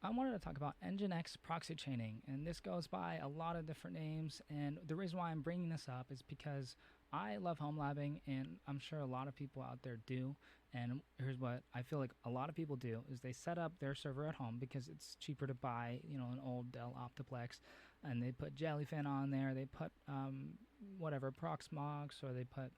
I wanted to talk about nginx proxy chaining, and this goes by a lot of different names. And the reason why I'm bringing this up is because I love home labbing, and I'm sure a lot of people out there do. And here's what I feel like a lot of people do: is they set up their server at home because it's cheaper to buy, an old Dell Optiplex, and they put Jellyfin on there. They put whatever Proxmox, or they put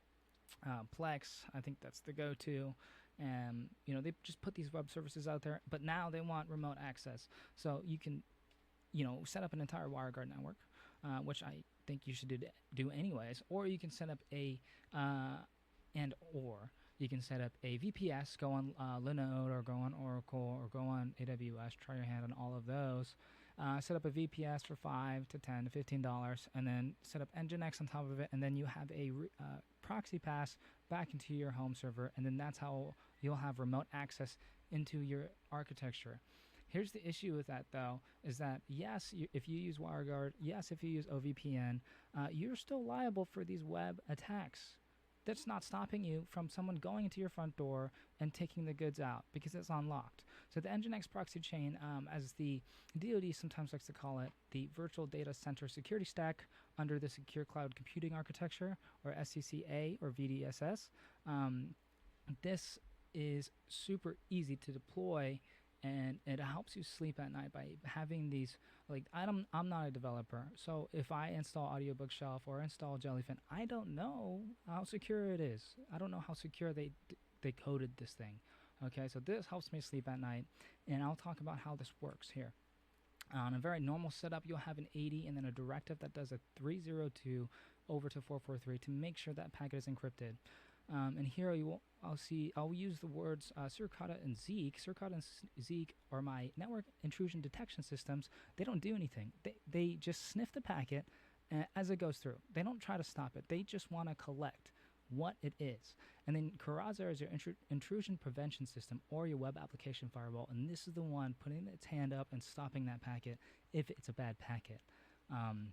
Plex. I think that's the go-to. And they just put these web services out there, but now they want remote access. So you can set up an entire WireGuard network, which I think you should do anyways. Or you can set up or you can set up a VPS, go on Linode, or go on Oracle, or go on AWS. Try your hand on all of those. Set up a VPS for $5 to $10 to $15, and then set up nginx on top of it, and then you have a proxy pass back into your home server, and then that's how you'll have remote access into your architecture. Here's the issue with that, though, is that yes, if you use WireGuard, yes, if you use OVPN, you're still liable for these web attacks. That's not stopping you from someone going into your front door and taking the goods out because it's unlocked. So the nginx proxy chain, as the DoD sometimes likes to call it, the Virtual Data Center Security Stack under the Secure Cloud Computing Architecture, or SCCA or VDSS, this is super easy to deploy, and it helps you sleep at night by having these. Like, I'm not a developer, so if I install Audio Bookshelf or install Jellyfin, I don't know how secure it is. I don't know how secure they coded this thing. Okay, so this helps me sleep at night, and I'll talk about how this works here. On a very normal setup, you'll have an 80 and then a directive that does a 302 over to 443 to make sure that packet is encrypted. And here I'll use the words Suricata and Zeek. Suricata and Zeek are my network intrusion detection systems. They don't do anything. They just sniff the packet as it goes through. They don't try to stop it. They just want to collect what it is. And then Karaza is your intrusion prevention system, or your web application firewall, and this is the one putting its hand up and stopping that packet if it's a bad packet. And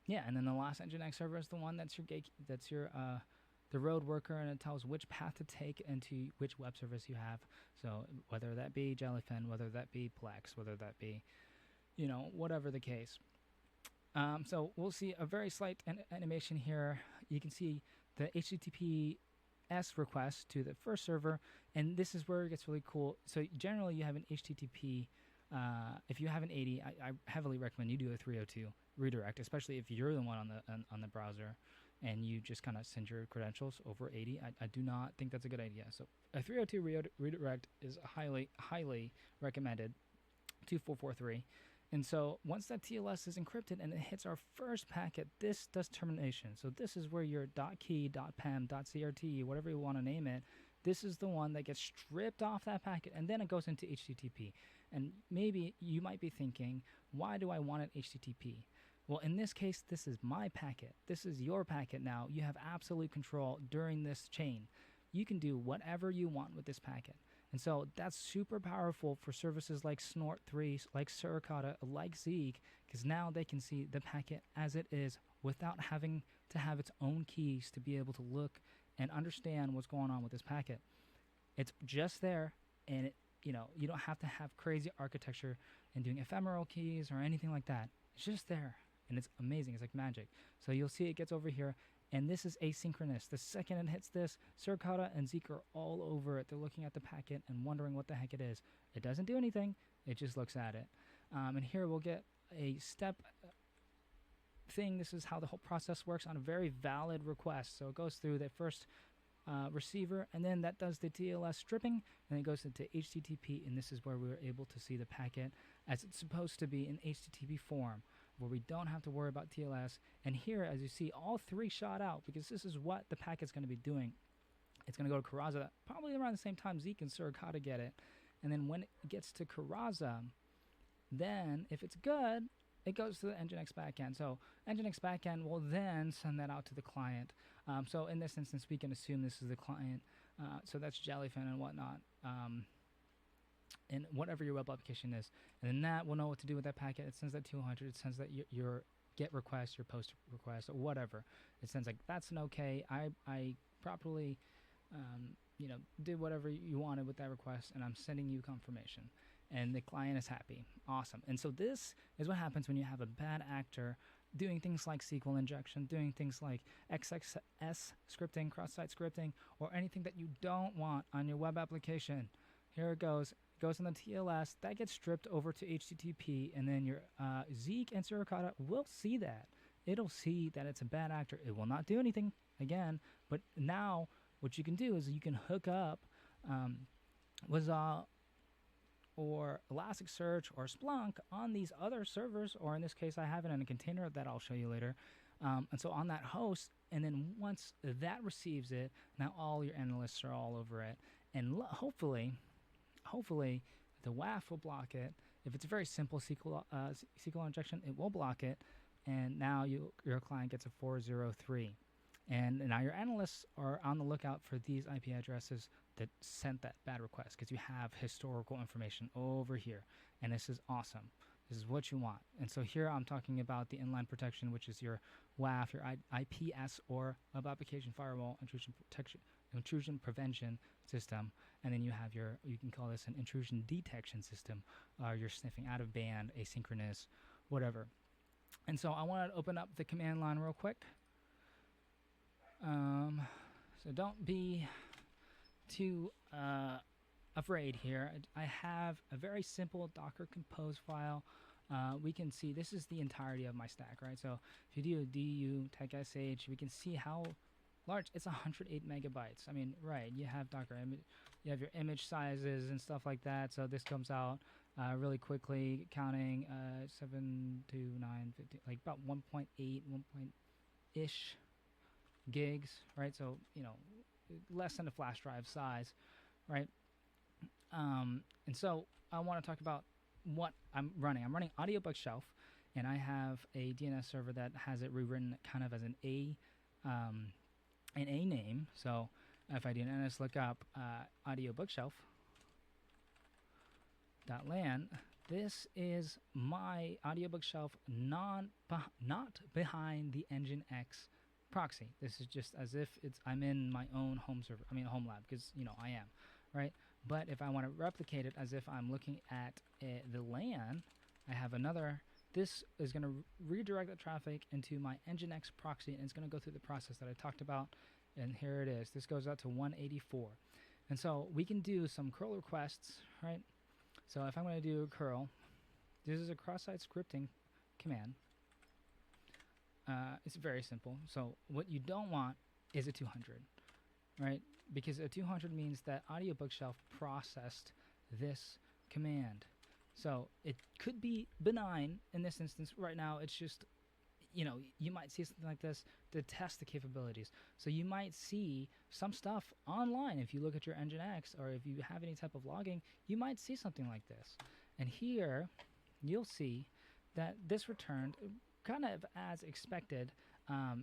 then the last nginx server is the one that's your the road worker, and it tells which path to take into which web service you have. So whether that be Jellyfin, whether that be Plex, whether that be, whatever the case. So we'll see a very slight animation here. You can see the HTTPS request to the first server, and this is where it gets really cool. So generally you have an HTTP. If you have an 80, I heavily recommend you do a 302 redirect, especially if you're the one on the browser and you just kind of send your credentials over 80. I do not think that's a good idea. So a 302 redirect is highly, highly recommended to 443. And so once that TLS is encrypted and it hits our first packet, this does termination. So this is where your .key, .pem, .crt, whatever you want to name it, this is the one that gets stripped off that packet, and then it goes into HTTP. And maybe you might be thinking, why do I want it HTTP? Well, in this case, this is my packet. This is your packet now. You have absolute control during this chain. You can do whatever you want with this packet. And so that's super powerful for services like Snort3, like Suricata, like Zeek, because now they can see the packet as it is without having to have its own keys to be able to look and understand what's going on with this packet. It's just there, and you don't have to have crazy architecture and doing ephemeral keys or anything like that. It's just there, and it's amazing. It's like magic. So you'll see it gets over here, and this is asynchronous. The second it hits this, Suricata and Zeek are all over it. They're looking at the packet and wondering what the heck it is. It doesn't do anything. It just looks at it. And here we'll get a step thing. This is how the whole process works on a very valid request. So it goes through the first receiver, and then that does the TLS stripping, and it goes into HTTP, and this is where we're able to see the packet as it's supposed to be in HTTP form, where we don't have to worry about TLS. And here, as you see, all three shot out, because this is what the packet's going to be doing. It's going to go to Karaza probably around the same time Zeek and Suricata get it, and then when it gets to Karaza, then if it's good, it goes to the nginx backend. So nginx backend will then send that out to the client. So in this instance, we can assume this is the client. So that's Jellyfin and whatnot, and whatever your web application is. And then that will know what to do with that packet. It sends that 200. It sends that your get request, your post request, or whatever. It sends like, that's an okay. I properly did whatever you wanted with that request, and I'm sending you confirmation. and the client is happy. Awesome. And so this is what happens when you have a bad actor doing things like SQL injection, doing things like XXS scripting, cross-site scripting, or anything that you don't want on your web application. Here it goes. It goes on the TLS. That gets stripped over to HTTP, and then your Zeek and Suricata will see that. It'll see that it's a bad actor. It will not do anything again, but now what you can do is you can hook up Wazaa or Elasticsearch or Splunk on these other servers, or in this case I have it in a container that I'll show you later. And so on that host, and then once that receives it, now all your analysts are all over it. And hopefully the WAF will block it. If it's a very simple SQL injection, it will block it. And now your client gets a 403. And now your analysts are on the lookout for these IP addresses that sent that bad request, because you have historical information over here. And this is awesome. This is what you want. And so here I'm talking about the inline protection, which is your WAF, your IPS, or Web Application Firewall intrusion prevention system. And then you have you can call this an intrusion detection system, or you're sniffing out of band, asynchronous, whatever. And so I want to open up the command line real quick. So don't be too afraid here. I have a very simple Docker Compose file. We can see this is the entirety of my stack, right? So if you do du tech.sh, we can see how large. It's 108 megabytes. I mean, right, you have Docker image, you have your image sizes and stuff like that. So this comes out really quickly, counting 7 to 9, 15, like about 1.8, 1.ish gigs, right? So, less than a flash drive size, right? And so I want to talk about what I'm running. I'm running Audio Bookshelf, and I have a DNS server that has it rewritten kind of as an A name. So if I DNS look up Audio Bookshelf.lan, this is my Audio Bookshelf not behind the nginx proxy. This is just as if I'm in my own home server. I mean, home lab, because I am, right? But if I want to replicate it as if I'm looking at the LAN, I have another. This is going to redirect the traffic into my nginx proxy, and it's going to go through the process that I talked about. And here it is. This goes out to 184, and so we can do some curl requests, right? So if I'm going to do curl, this is a cross-site scripting command. It's very simple. So what you don't want is a 200, right? Because a 200 means that Audio Bookshelf processed this command. So it could be benign in this instance. Right now, it's just, you might see something like this to test the capabilities. So you might see some stuff online. If you look at your nginx, or if you have any type of logging, you might see something like this. And here, you'll see that this returned kind of as expected.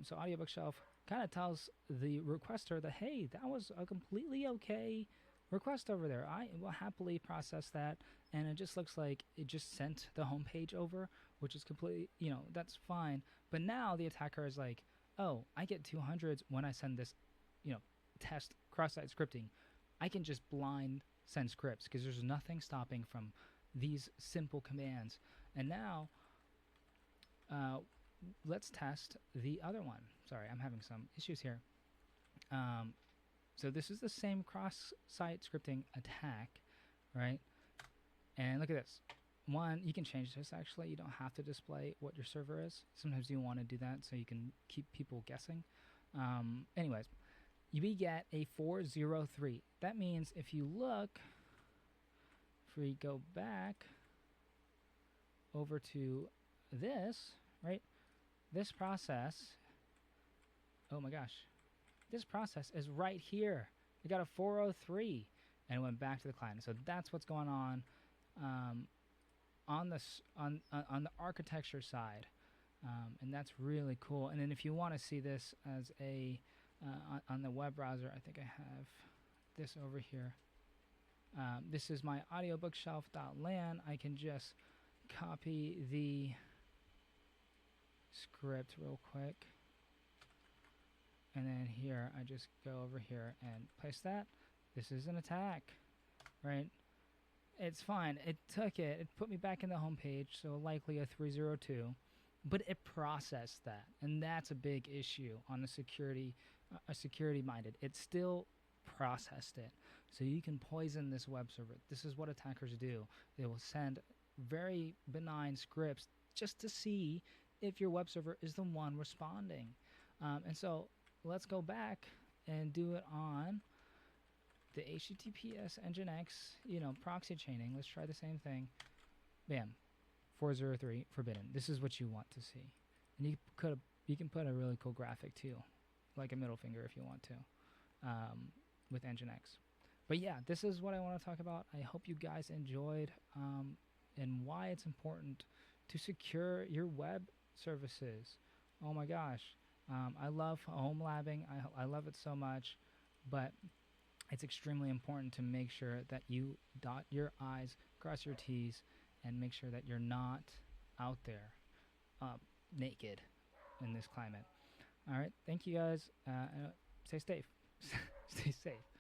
So Audio Bookshelf kind of tells the requester that, hey, that was a completely okay request over there. I will happily process that, and it just looks like it just sent the home page over, which is completely, that's fine. But now the attacker is like, oh, I get 200s when I send this, test cross-site scripting. I can just blind send scripts because there's nothing stopping from these simple commands. And now let's test the other one. Sorry, I'm having some issues here. So this is the same cross-site scripting attack, right? And look at this. One, you can change this actually. You don't have to display what your server is. Sometimes you want to do that so you can keep people guessing. Anyways, we get a 403. That means if you look, if we go back over to this, right? This process, oh my gosh, this process is right here. We got a 403 and it went back to the client. So that's what's going on the architecture side, and that's really cool. And then if you want to see this as a on the web browser, I think I have this over here. This is my audiobookshelf.lan. I can just copy the script real quick, and then here I just go over here and place that. This is an attack, right? It's fine. It took it. It put me back in the home page, so likely a 302, but it processed that, and that's a big issue on a security minded. It still processed it, so you can poison this web server. This is what attackers do. They will send very benign scripts just to see if your web server is the one responding. And so let's go back and do it on the HTTPS nginx, proxy chaining. Let's try the same thing. Bam, 403 forbidden. This is what you want to see, and you can put a really cool graphic too, like a middle finger if you want to, with nginx. But yeah, this is what I want to talk about. I hope you guys enjoyed, and why it's important to secure your web services. Oh my gosh, I love home labbing. I love it so much, but it's extremely important to make sure that you dot your I's, cross your T's, and make sure that you're not out there naked in this climate. All right, thank you guys. Stay safe. Stay safe.